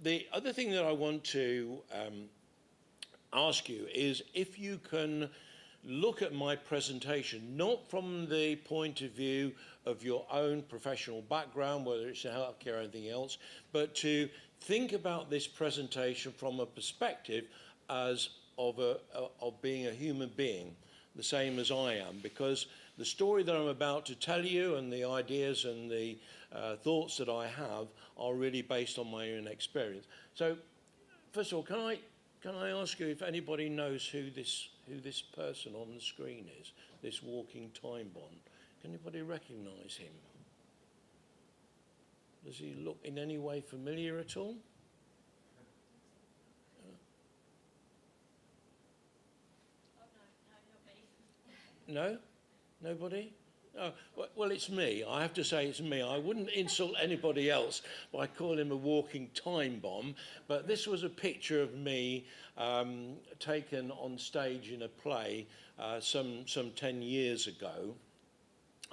The other thing that I want to ask you is if you can look at my presentation, not from the point of view of your own professional background, whether it's in healthcare or anything else, but to think about this presentation from a perspective as of being a human being, the same as I am, because the story that I'm about to tell you and the ideas and the thoughts that I have are really based on my own experience. So, first of all, can I ask you if anybody knows who this person on the screen is, this walking time bomb? Can anybody recognise him? Does he look in any way familiar at all? No? Nobody? Oh, well, it's me. I have to say it's me. I wouldn't insult anybody else by calling him a walking time bomb, but this was a picture of me taken on stage in a play some 10 years ago.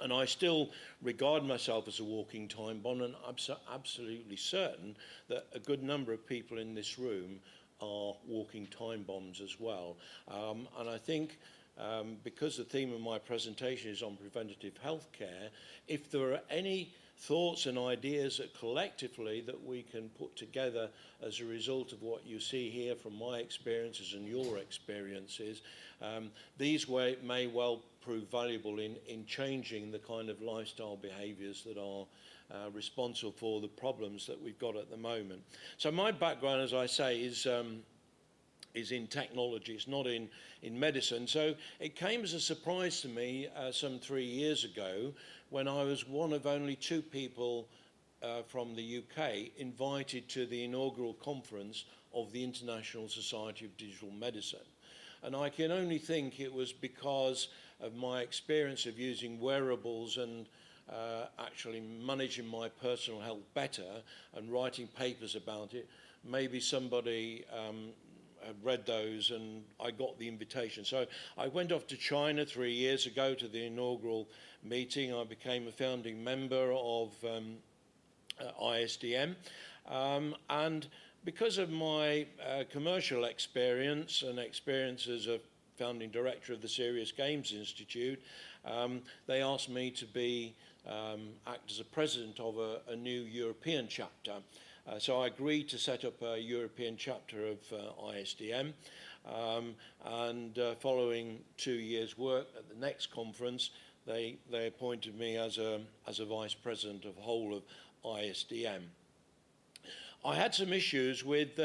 And I still regard myself as a walking time bomb, and I'm absolutely certain that a good number of people in this room are walking time bombs as well. And I think because the theme of my presentation is on preventative healthcare, if there are any thoughts and ideas that collectively that we can put together as a result of what you see here from my experiences and your experiences, these may well prove valuable in changing the kind of lifestyle behaviours that are responsible for the problems that we've got at the moment. So my background, as I say, is in technology. It's not in medicine. So it came as a surprise to me some 3 years ago when I was one of only 2 people from the UK invited to the inaugural conference of the International Society of Digital Medicine. And I can only think it was because of my experience of using wearables and actually managing my personal health better and writing papers about it. Maybe somebody had read those and I got the invitation. So I went off to China 3 years ago to the inaugural meeting. I became a founding member of ISDM. And because of my commercial experience and experience as a founding director of the Serious Games Institute, they asked me to act as a president of a new European chapter. So I agreed to set up a European chapter of ISDM, and following 2 years' work at the next conference, they appointed me as a vice president of the whole of ISDM. I had some issues with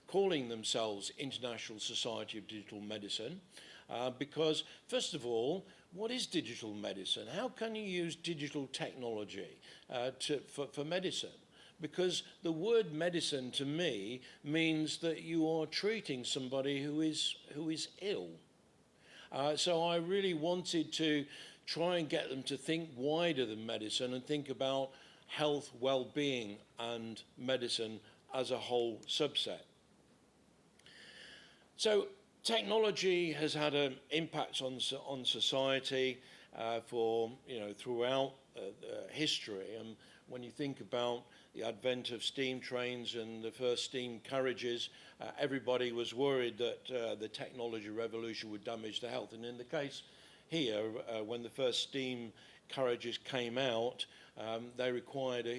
calling themselves International Society of Digital Medicine because, first of all, what is digital medicine? How can you use digital technology for medicine? Because the word medicine to me means that you are treating somebody who is ill. So I really wanted to try and get them to think wider than medicine and think about health, well-being and medicine as a whole subset. So technology has had an impact on society for throughout history. And when you think about the advent of steam trains and the first steam carriages, everybody was worried that the technology revolution would damage the health. And in the case here, when the first steam carriages came out, they required a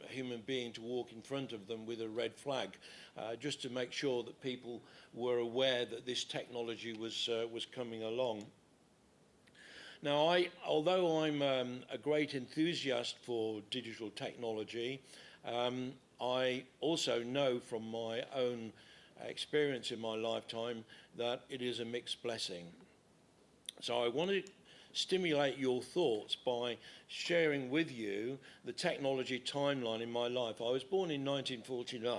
human being to walk in front of them with a red flag, just to make sure that people were aware that this technology was coming along. Now, although I'm a great enthusiast for digital technology, I also know from my own experience in my lifetime that it is a mixed blessing. So I want to stimulate your thoughts by sharing with you the technology timeline in my life. I was born in 1949,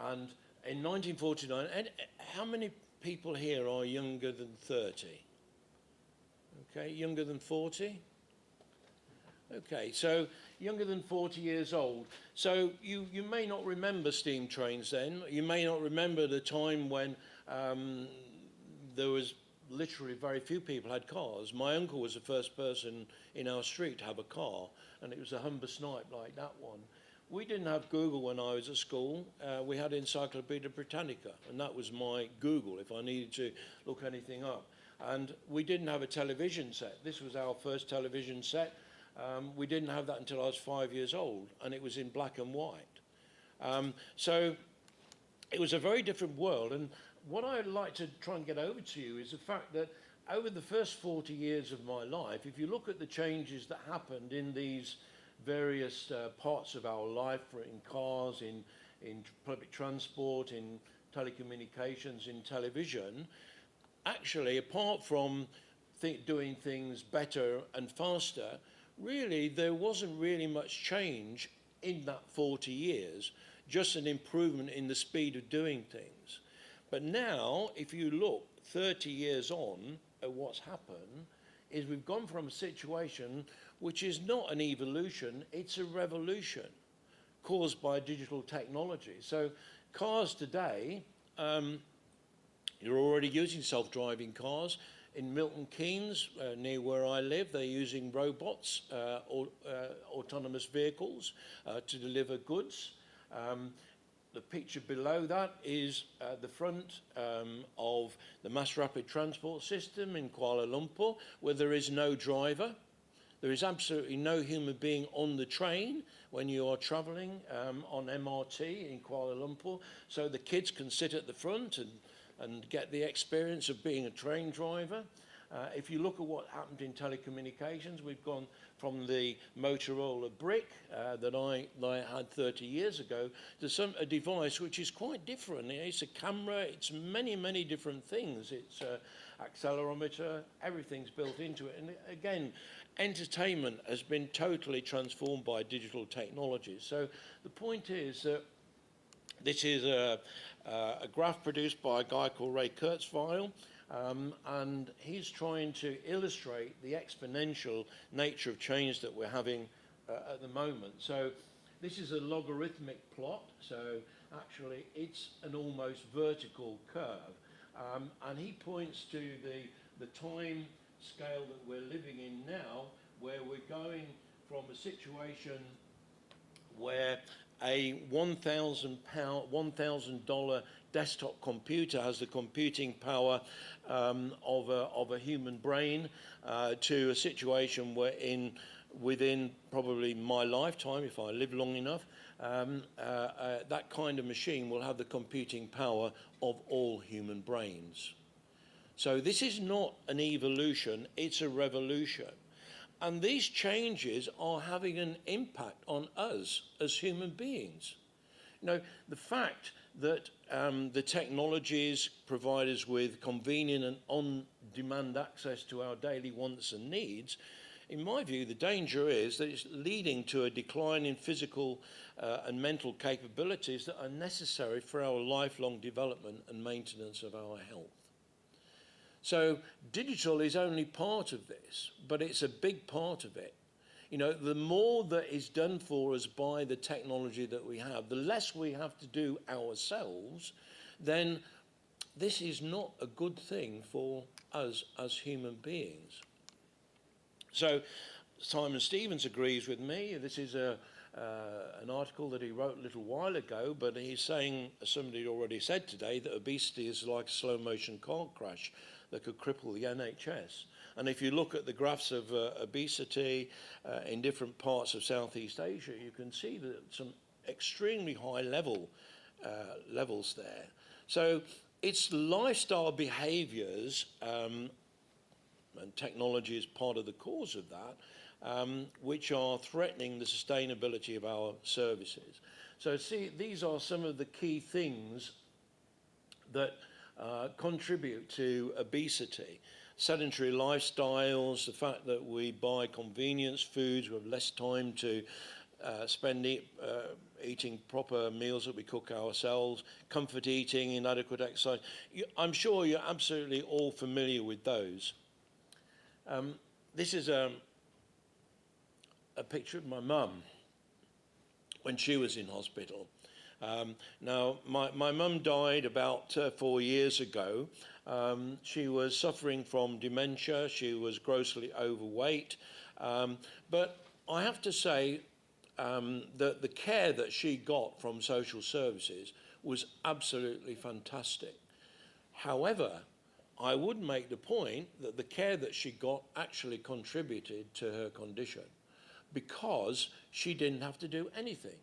and in 1949, how many people here are younger than 30? Okay, younger than 40? Okay, so younger than 40 years old. So you may not remember steam trains then. You may not remember the time when there was literally very few people had cars. My uncle was the first person in our street to have a car, and it was a Humber Snipe like that one. we didn't have Google when I was at school. We had Encyclopedia Britannica, and that was my Google if I needed to look anything up. And we didn't have a television set. This was our first television set. We didn't have that until I was 5 years old, and it was in black and white. So it was a very different world. And what I'd like to try and get over to you is the fact that over the first 40 years of my life, if you look at the changes that happened in these various parts of our life, in cars, in public transport, in telecommunications, in television, actually, apart from doing things better and faster, really there wasn't really much change in that 40 years, just an improvement in the speed of doing things. But now, if you look 30 years on at what's happened, is we've gone from a situation which is not an evolution, it's a revolution caused by digital technology. So cars today, you're already using self-driving cars. In Milton Keynes, near where I live, they're using robots, autonomous vehicles to deliver goods. The picture below that is the front of the mass rapid transport system in Kuala Lumpur, where there is no driver. There is absolutely no human being on the train when you are travelling on MRT in Kuala Lumpur. So the kids can sit at the front and get the experience of being a train driver. If you look at what happened in telecommunications, we've gone from the Motorola brick that I had 30 years ago to a device which is quite different. It's a camera, it's many, many different things. It's an accelerometer, everything's built into it. And again, entertainment has been totally transformed by digital technologies. So the point is that this is a graph produced by a guy called Ray Kurzweil, and he's trying to illustrate the exponential nature of change that we're having at the moment. So this is a logarithmic plot, so actually it's an almost vertical curve. And he points to the time scale that we're living in now, where we're going from a situation where a $1,000 desktop computer has the computing power of a human brain to a situation where within probably my lifetime, if I live long enough, that kind of machine will have the computing power of all human brains. So this is not an evolution, it's a revolution. And these changes are having an impact on us as human beings. You know, the fact that the technologies provide us with convenient and on-demand access to our daily wants and needs, in my view, the danger is that it's leading to a decline in physical and mental capabilities that are necessary for our lifelong development and maintenance of our health. So digital is only part of this, but it's a big part of it. You know, the more that is done for us by the technology that we have, the less we have to do ourselves, then this is not a good thing for us as human beings. So Simon Stevens agrees with me. This is an article that he wrote a little while ago, but he's saying, as somebody already said today, that obesity is like a slow-motion car crash that could cripple the NHS. And if you look at the graphs of obesity in different parts of Southeast Asia, you can see that some extremely high levels there. So it's lifestyle behaviours, and technology is part of the cause of that, which are threatening the sustainability of our services. So see, these are some of the key things that contribute to obesity. Sedentary lifestyles, the fact that we buy convenience foods, we have less time to spend eating proper meals that we cook ourselves, comfort eating, inadequate exercise. I'm sure you're absolutely all familiar with those. This is a picture of my mum when she was in hospital. Now, my mum died about 4 years ago. She was suffering from dementia. She was grossly overweight. But I have to say, the care that she got from social services was absolutely fantastic. However, I would make the point that the care that she got actually contributed to her condition because she didn't have to do anything.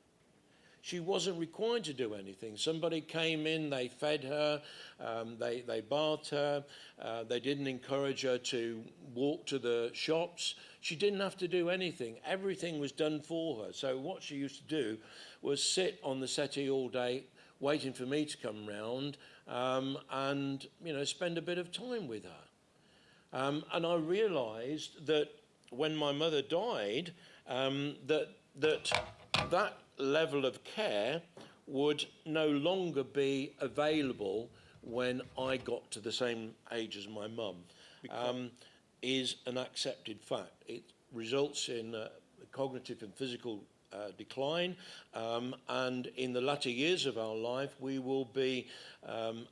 She wasn't required to do anything. Somebody came in, they fed her, they bathed her, they didn't encourage her to walk to the shops. She didn't have to do anything. Everything was done for her. So what she used to do was sit on the settee all day, waiting for me to come round, and spend a bit of time with her. And I realised that when my mother died, that level of care would no longer be available when I got to the same age as my mum, is an accepted fact. It results in cognitive and physical decline, and in the latter years of our life we will be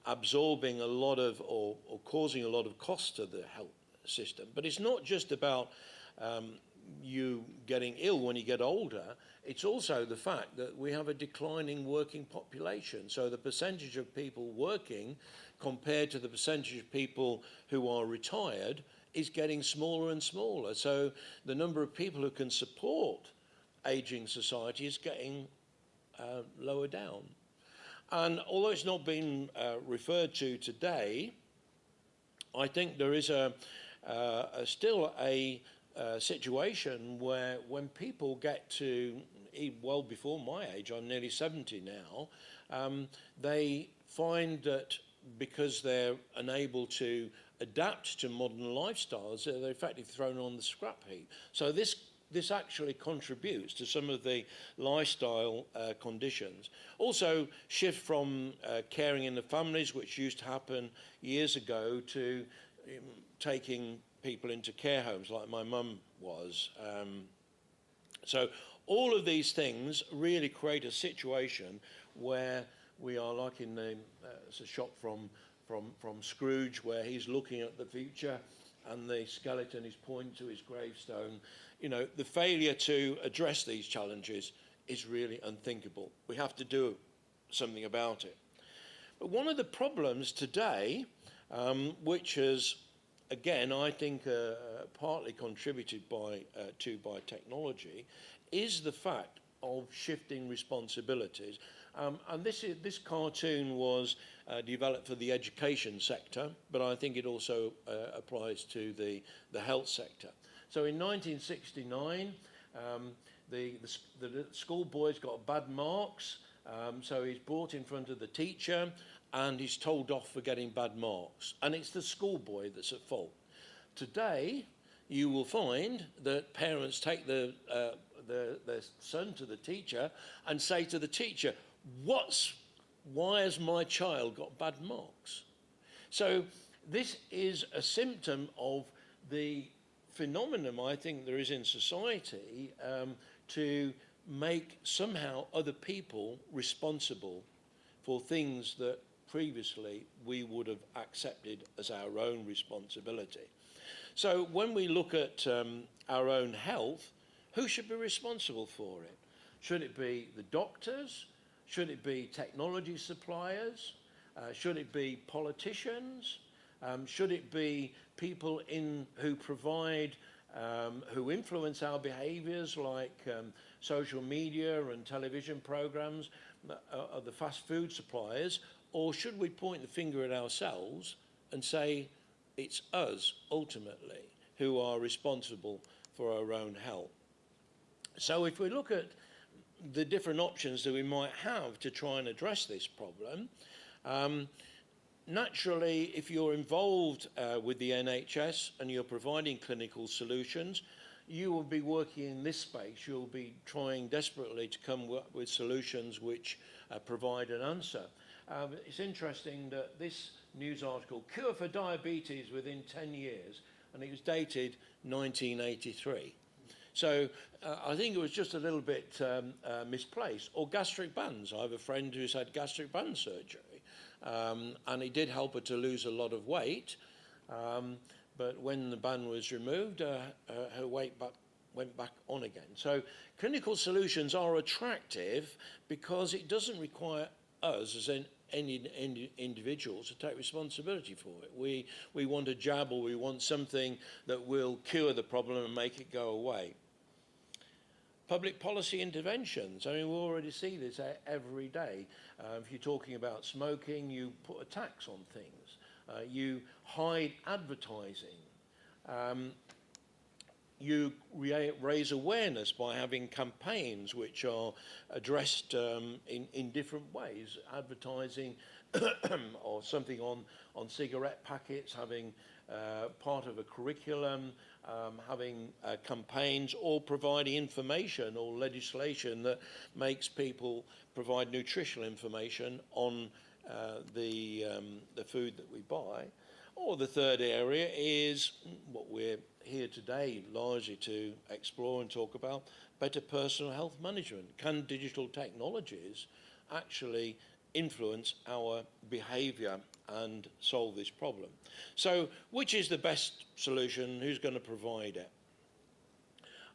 absorbing a lot of or causing a lot of cost to the health system. But it's not just about you getting ill when you get older, it's also the fact that we have a declining working population. So the percentage of people working compared to the percentage of people who are retired is getting smaller and smaller. So the number of people who can support ageing society is getting lower down. And although it's not been referred to today, I think there is still a situation where when people get to, well before my age, I'm nearly 70 now, they find that because they're unable to adapt to modern lifestyles, they're effectively thrown on the scrap heap. So this actually contributes to some of the lifestyle conditions. Also, shift from caring in the families, which used to happen years ago, to taking people into care homes like my mum was. So all of these things really create a situation where we are like in it's a shot from Scrooge, where he's looking at the future and the skeleton is pointing to his gravestone. The failure to address these challenges is really unthinkable. We have to do something about it. But one of the problems today, which has, again, I think partly contributed by technology, is the fact of shifting responsibilities. And this cartoon was developed for the education sector, but I think it also applies to the health sector. So in 1969, the schoolboy's got bad marks, so he's brought in front of the teacher and he's told off for getting bad marks. And it's the schoolboy that's at fault. Today, you will find that parents take their son to the teacher and say to the teacher, why has my child got bad marks? So this is a symptom of the phenomenon I think there is in society to make somehow other people responsible for things that previously we would have accepted as our own responsibility. So when we look at our own health, who should be responsible for it? Should it be the doctors? Should it be technology suppliers? Should it be politicians? Should it be people who provide, who influence our behaviours, like social media and television programmes, the fast food suppliers? Or should we point the finger at ourselves and say it's us, ultimately, who are responsible for our own health? So if we look at the different options that we might have to try and address this problem, naturally, if you're involved with the NHS and you're providing clinical solutions, you will be working in this space. You'll be trying desperately to come up with solutions which provide an answer. It's interesting that this news article, Cure for Diabetes Within 10 Years, and it was dated 1983. So I think it was just a little bit misplaced. Or gastric bands. I have a friend who's had gastric band surgery, and it did help her to lose a lot of weight. But when the band was removed, her weight went back on again. So clinical solutions are attractive because it doesn't require us as any individuals to take responsibility for it. We want a jab, or we want something that will cure the problem and make it go away. Public policy interventions. I mean, we already see this every day. If you're talking about smoking, you put a tax on things. You hide advertising. You raise awareness by having campaigns which are addressed in different ways, advertising or something on cigarette packets, having part of a curriculum, having campaigns, or providing information or legislation that makes people provide nutritional information on the food that we buy. Or the third area is what we're here today largely to explore and talk about, better personal health management. Can digital technologies actually influence our behaviour and solve this problem? So which is the best solution? Who's going to provide it?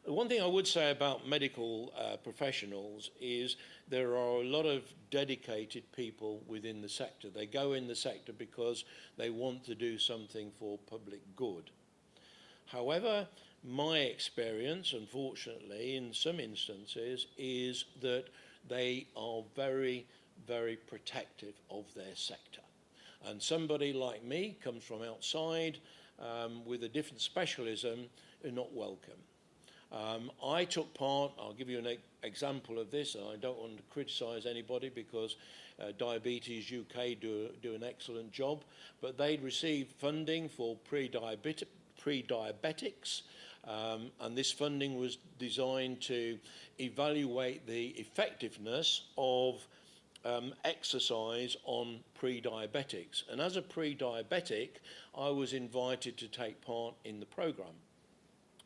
One thing I would say about medical professionals is there are a lot of dedicated people within the sector. They go in the sector because they want to do something for public good. However, my experience, unfortunately, in some instances, is that they are very, very protective of their sector. And somebody like me comes from outside with a different specialism, are not welcome. I took part, I'll give you an example of this, and I don't want to criticise anybody because Diabetes UK do an excellent job, but they'd received funding for pre-diabetics, and this funding was designed to evaluate the effectiveness of exercise on pre-diabetics. And as a pre-diabetic, I was invited to take part in the programme.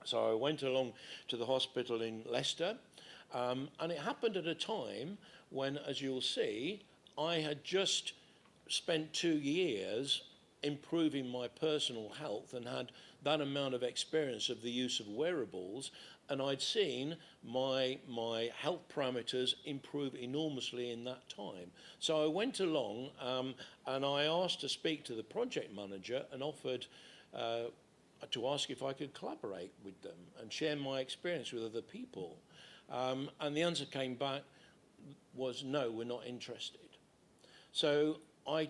So I went along to the hospital in Leicester, and it happened at a time when, as you'll see, I had just spent 2 years improving my personal health and had that amount of experience of the use of wearables, and I'd seen my health parameters improve enormously in that time. So I went along and I asked to speak to the project manager and offered to ask if I could collaborate with them and share my experience with other people. And the answer came back was, no, we're not interested. So I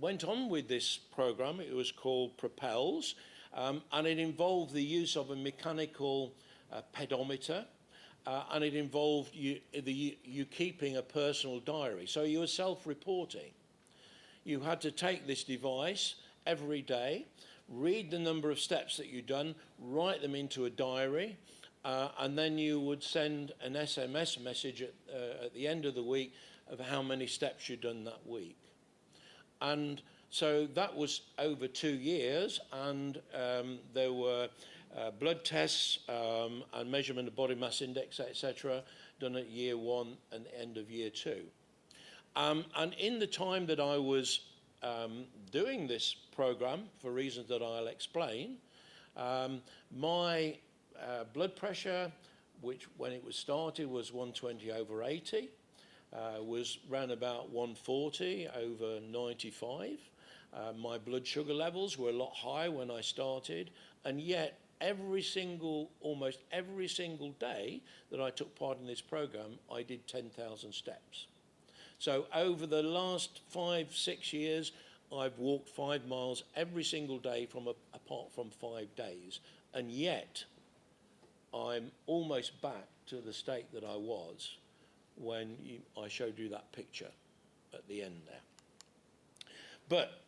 went on with this program. It was called Propels, and it involved the use of a mechanical pedometer, and it involved you keeping a personal diary. So you were self-reporting. You had to take this device every day, read the number of steps that you'd done, write them into a diary, and then you would send an SMS message at the end of the week of how many steps you'd done that week. And so that was over 2 years, and there were blood tests and measurement of body mass index, etc., done at year 1 and end of year 2. And in the time that I was doing this program, for reasons that I'll explain, my blood pressure, which when it was started was 120/80, was round about 140/95. My blood sugar levels were a lot higher when I started, and yet almost every single day that I took part in this program, I did 10,000 steps. So over the last 5-6 years, I've walked 5 miles every single day apart from 5 days, and yet I'm almost back to the state that I was when I showed you that picture at the end there. But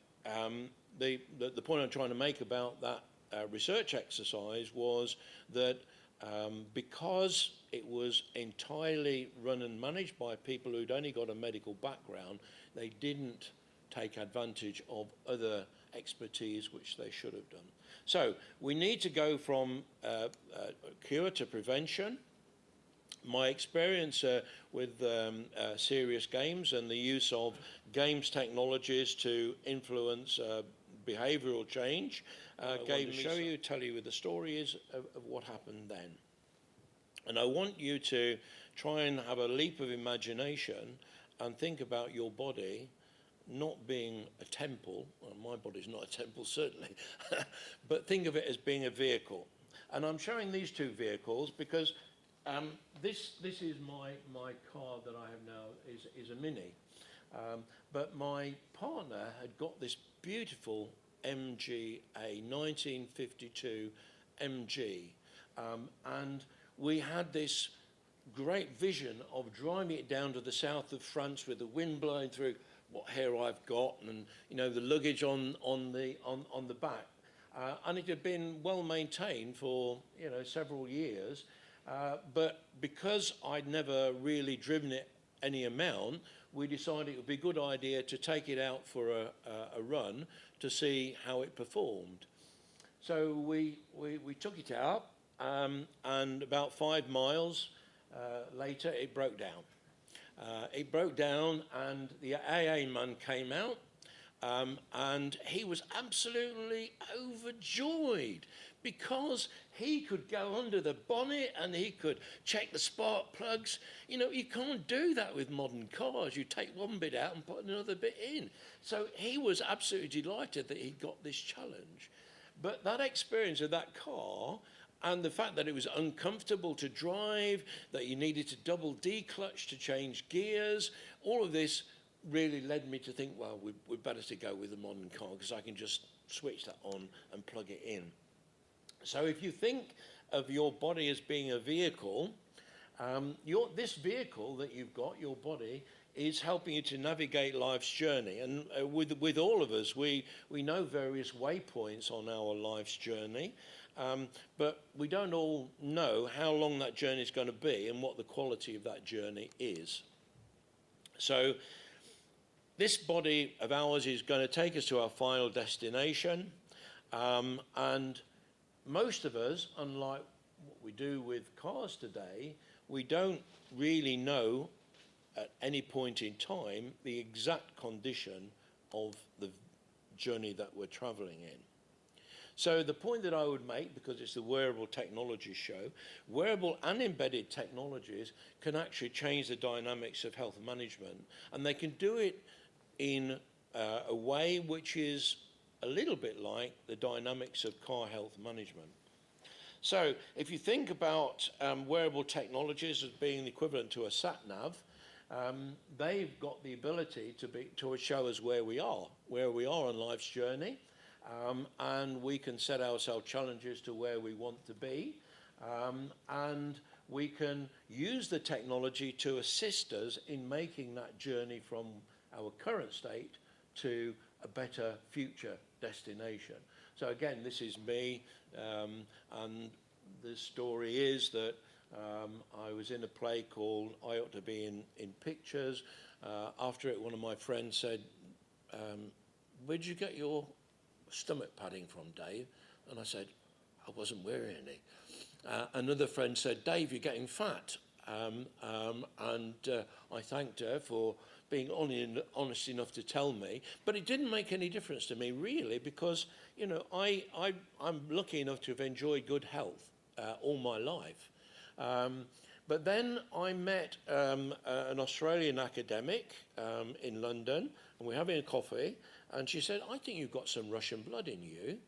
the point I'm trying to make about that research exercise was that because it was entirely run and managed by people who'd only got a medical background, they didn't take advantage of other expertise which they should have done. So we need to go from cure to prevention. My experience with serious games and the use of games technologies to influence behavioural change, tell you the story is of what happened then. And I want you to try and have a leap of imagination and think about your body not being a temple. Well, my body's not a temple, certainly, but think of it as being a vehicle. And I'm showing these two vehicles because this is my car that I have now is a Mini. But my partner had got this beautiful MG, a 1952 MG, and we had this great vision of driving it down to the south of France with the wind blowing through what hair I've got, and the luggage on the back, and it had been well maintained for several years, but because I'd never really driven it any amount, we decided it would be a good idea to take it out for a run to see how it performed. So we took it out, and about 5 miles later it broke down. And the AA man came out, and he was absolutely overjoyed because he could go under the bonnet and he could check the spark plugs. You can't do that with modern cars. You take one bit out and put another bit in. So he was absolutely delighted that he got this challenge. But that experience of that car, and the fact that it was uncomfortable to drive, that you needed to double declutch to change gears, all of this really led me to think, well, we'd better to go with a modern car because I can just switch that on and plug it in. So if you think of your body as being a vehicle, this vehicle that you've got, your body, is helping you to navigate life's journey. And with all of us, we know various waypoints on our life's journey. But we don't all know how long that journey is going to be and what the quality of that journey is. So this body of ours is going to take us to our final destination. And most of us, unlike what we do with cars today, we don't really know at any point in time the exact condition of the journey that we're traveling in. So the point that I would make, because it's the Wearable Technology Show, wearable and embedded technologies can actually change the dynamics of health management, and they can do it in a way which is a little bit like the dynamics of car health management. So if you think about wearable technologies as being the equivalent to a sat-nav, they've got the ability to show us where we are on life's journey. And we can set ourselves challenges to where we want to be, and we can use the technology to assist us in making that journey from our current state to a better future destination. So again, this is me, and the story is that I was in a play called I Ought to Be in Pictures. After it, one of my friends said, where'd you get your stomach padding from, Dave? And I said, I wasn't wearing any. Another friend said, Dave, you're getting fat. And I thanked her for being honest enough to tell me. But it didn't make any difference to me, really, because, I'm lucky enough to have enjoyed good health all my life. But then I met an Australian academic in London, and we're having a coffee, and she said, I think you've got some Russian blood in you.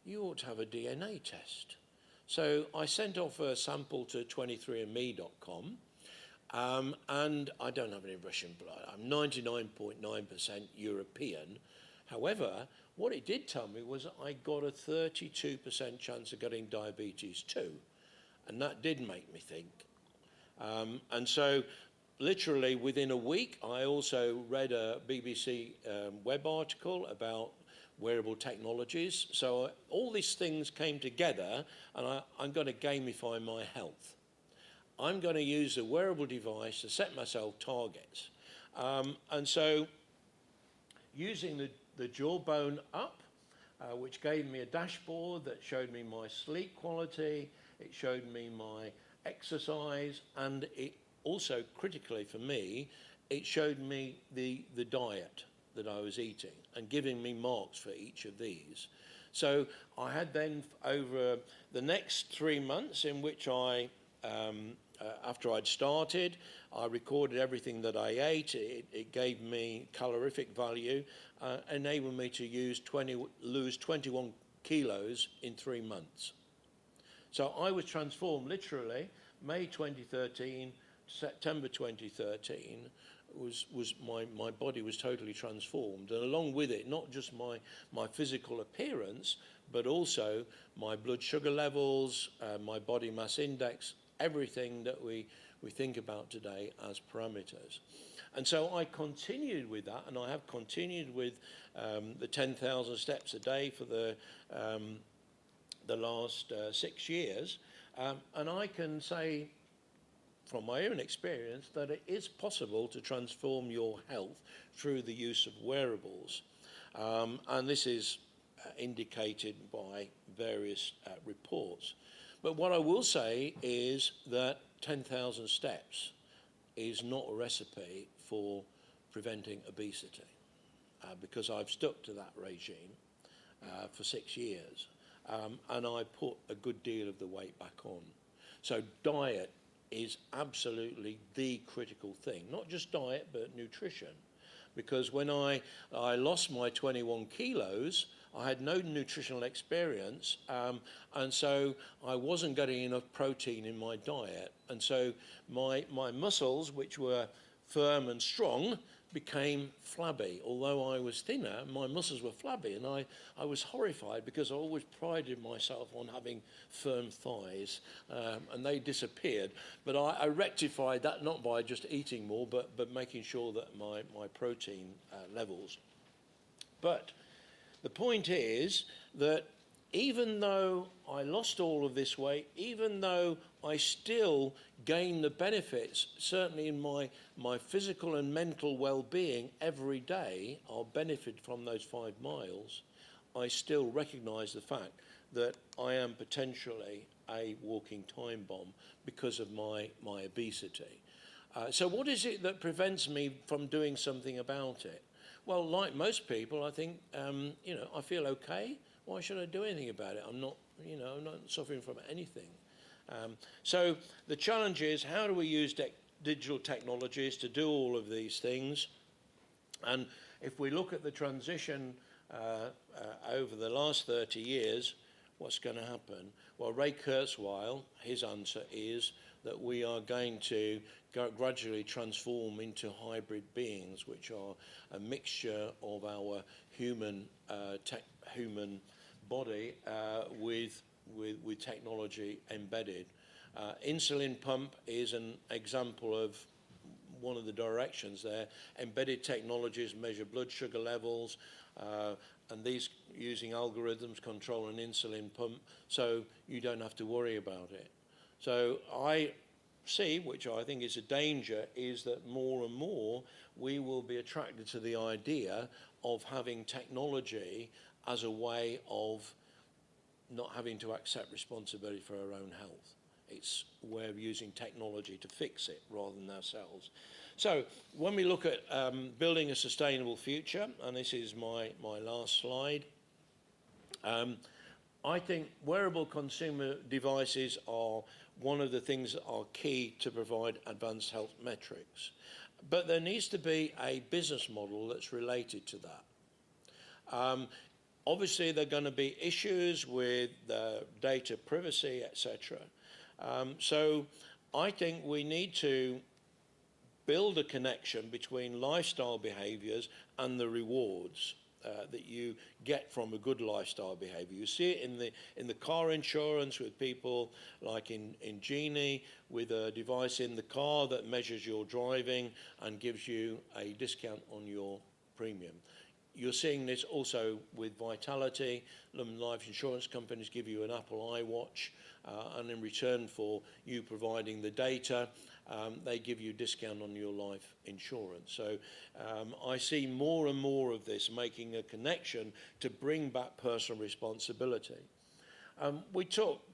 You ought to have a DNA test. So I sent off a sample to 23andme.com, and I don't have any Russian blood. I'm 99.9% European. However, what it did tell me was I got a 32% chance of getting diabetes too. And that did make me think. And so literally within a week, I also read a BBC web article about wearable technologies. So all these things came together, and I'm going to gamify my health. I'm going to use a wearable device to set myself targets. And so using the jawbone up, which gave me a dashboard that showed me my sleep quality, it showed me my exercise, and it also, critically for me, it showed me the diet that I was eating and giving me marks for each of these. So I had then, over the next 3 months in which I after I'd started, I recorded everything that I ate. It gave me calorific value, enabled me to lose 21 kilos in 3 months. So I was transformed literally. May 2013, September 2013, my body was totally transformed, and along with it, not just my physical appearance, but also my blood sugar levels, my body mass index, everything that we think about today as parameters. And so I continued with that, and I have continued with the 10,000 steps a day for the last 6 years, and I can say from my own experience that it is possible to transform your health through the use of wearables, and this is indicated by various reports. But what I will say is that 10,000 steps is not a recipe for preventing obesity, because I've stuck to that regime for 6 years, and I put a good deal of the weight back on. So diet is absolutely the critical thing, not just diet, but nutrition. Because when I lost my 21 kilos, I had no nutritional experience, and so I wasn't getting enough protein in my diet. And so my muscles, which were firm and strong, became flabby. Although I was thinner, my muscles were flabby, and I was horrified because I always prided myself on having firm thighs, and they disappeared. But I rectified that not by just eating more, but making sure that my protein levels. But the point is that even though I lost all of this weight, even though I still gain the benefits, certainly in my physical and mental well-being every day, I'll benefit from those 5 miles, I still recognise the fact that I am potentially a walking time bomb because of my obesity. So what is it that prevents me from doing something about it? Well, like most people, I think, I feel okay. Why should I do anything about it? I'm not suffering from anything. So the challenge is, how do we use digital technologies to do all of these things? And if we look at the transition over the last 30 years, what's going to happen? Well, Ray Kurzweil, his answer is that we are going to gradually transform into hybrid beings, which are a mixture of our human body with technology embedded. Insulin pump is an example of one of the directions there. Embedded technologies measure blood sugar levels, and these using algorithms control an insulin pump, so you don't have to worry about it. So I see, which I think is a danger, is that more and more we will be attracted to the idea of having technology as a way of not having to accept responsibility for our own health. It's a way of using technology to fix it rather than ourselves. So when we look at building a sustainable future, and this is my last slide, I think wearable consumer devices are one of the things that are key to provide advanced health metrics. But there needs to be a business model that's related to that. Obviously, there are going to be issues with data privacy, etc. So I think we need to build a connection between lifestyle behaviours and the rewards that you get from a good lifestyle behaviour. You see it in the car insurance with people like in Genie, with a device in the car that measures your driving and gives you a discount on your premium. You're seeing this also with Vitality. London life insurance companies give you an Apple iWatch, and in return for you providing the data, they give you a discount on your life insurance. So I see more and more of this making a connection to bring back personal responsibility.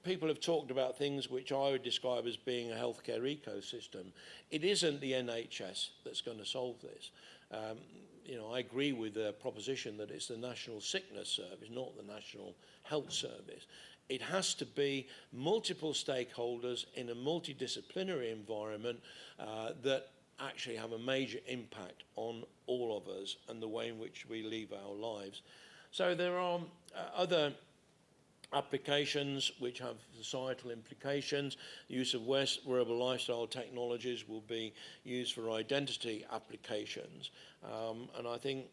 People have talked about things which I would describe as being a healthcare ecosystem. It isn't the NHS that's going to solve this. I agree with the proposition that it's the National Sickness Service, not the National Health Service. it has to be multiple stakeholders in a multidisciplinary environment that actually have a major impact on all of us and the way in which we live our lives. So there are other applications which have societal implications. The use of wearable lifestyle technologies will be used for identity applications. And I think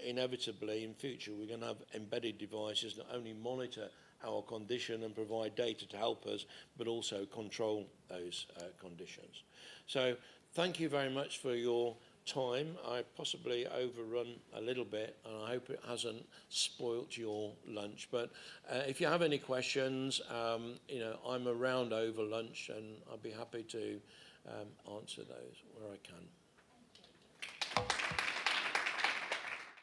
inevitably in future we're going to have embedded devices that only monitor our condition and provide data to help us, but also control those conditions. So thank you very much for your time. I possibly overrun a little bit, and I hope it hasn't spoilt your lunch. But if you have any questions, you know, I'm around over lunch, and I'd be happy to answer those where I can.